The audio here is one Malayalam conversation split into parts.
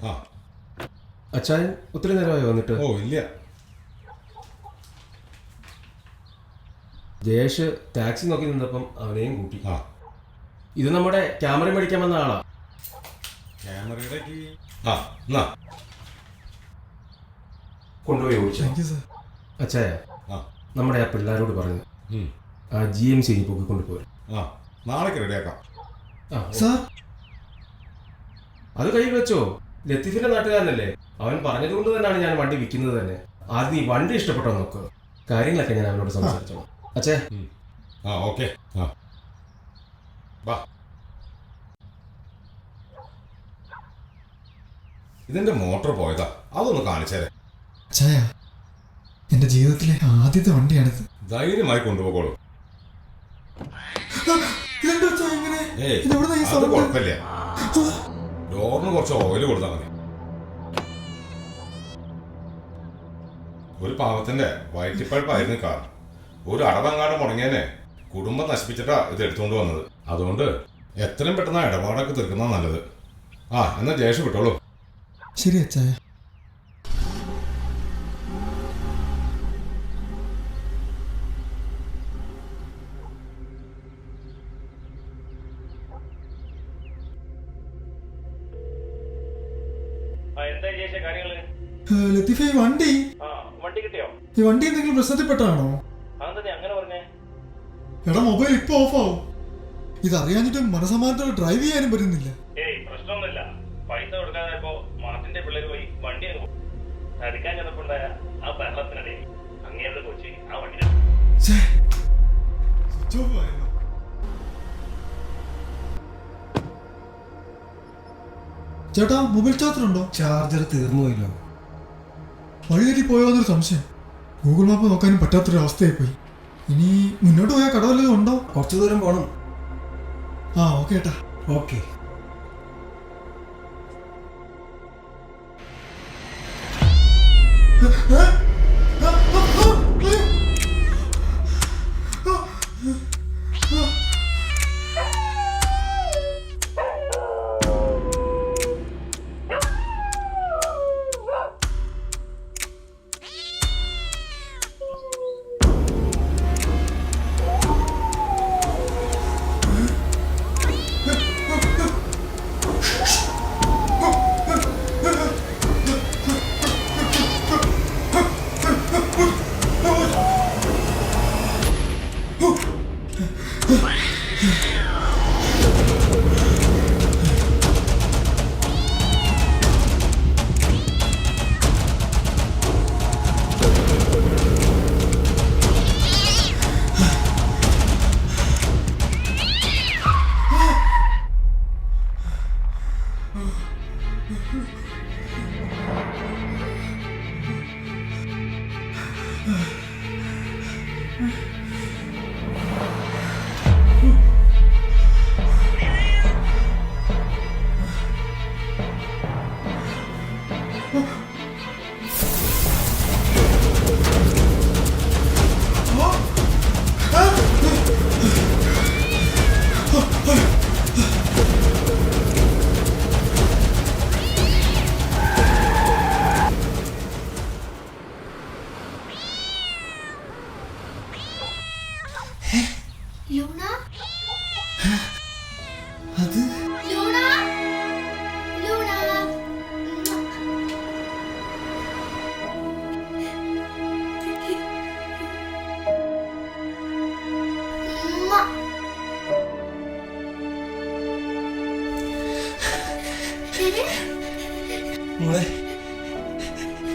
ആ അച്ചായൻ ഒത്തിരി നേരമായി വന്നിട്ട്? ഓ ഇല്ല. ജയേഷ് ടാക്സി നോക്കി നിന്നപ്പം അവനെയും കൂട്ടി. ആ ഇത് നമ്മുടെ ക്യാമറ മേടിക്കാൻ വന്ന ആളാ. ക്യാമറയുടെ ആ എന്നാ കൊണ്ടുപോയി ഓടിച്ചു. അച്ചായ ആ നമ്മുടെ ആ പിള്ളേരോട് പറഞ്ഞു ആ GMC പൊക്കി കൊണ്ടുപോയി. ആ നാളേക്ക് റെഡിയാക്കാം. സാർ അത് കയ്യിൽ വെച്ചോ. ലത്തീഫിന്റെ നാട്ടുകാരനല്ലേ, അവൻ പറഞ്ഞതുകൊണ്ട് തന്നെയാണ് ഞാൻ വണ്ടി വിൽക്കുന്നത് തന്നെ. ആദ്യം ഈ വണ്ടി ഇഷ്ടപ്പെട്ടോ നോക്കുക. കാര്യങ്ങളൊക്കെ ഞാൻ അവനോട് സംസാരിച്ചോ. അച്ഛേ ആ ഓക്കെ. ആ വാ. ഇതിന്റെ മോട്ടോർ പോയതാ, അതൊന്ന് കാണിച്ചേരെ. ചായ എന്റെ ജീവിതത്തിലെ ആദ്യത്തെ വണ്ടിയാണിത്. ധൈര്യമായി കൊണ്ടുപോകോളൂ. ഏയ് അത് കുഴപ്പമില്ല. ഡോറിന് കുറച്ച് ഓയിൽ കൊടുത്താൽ മതി. ഒരു പാവത്തിന്റെ വയറ്റിപ്പഴപ്പായിരുന്നു കാർ. ഒരു അടവങ്ങാട് മുടങ്ങിയനെ കുടുംബം നശിപ്പിച്ചിട്ടാ ഇത് എടുത്തുകൊണ്ട് വന്നത്. അതുകൊണ്ട് എത്രയും പെട്ടെന്ന് ഇടപാടൊക്കെ തീർക്കുന്ന നല്ലത്. ആ എന്നാ ജയേഷ് വിട്ടോളൂ. ശരി അച്ചായ. ലത്തീഫ ഈ വണ്ടി എന്തെങ്കിലും പ്രശ്നത്തിൽപ്പെട്ടാണോ? എടാ മൊബൈൽ ഇപ്പൊ ഓഫ് ആവും. ഇതറിയാഞ്ഞിട്ട് മനസമാനത്തോടെ ഡ്രൈവ് ചെയ്യാനും പറ്റുന്നില്ല. ചേട്ടാ മൊബൈൽ ചാർജർ ഉണ്ടോ? ചാർജർ തീർന്നു പോയില്ലോ. വഴിതെറ്റി പോയോന്നൊരു സംശയം. ഗൂഗിൾ മാപ്പ് നോക്കാനും പറ്റാത്തൊരു അവസ്ഥയായി പോയി. ഇനി മുന്നോട്ട് പോയാൽ കട വല്ലതും ഉണ്ടോ? കുറച്ചു ദൂരം പോണം. ആ ഓക്കെ ഏട്ടാ. ഓക്കെ.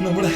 നമ്മുടെ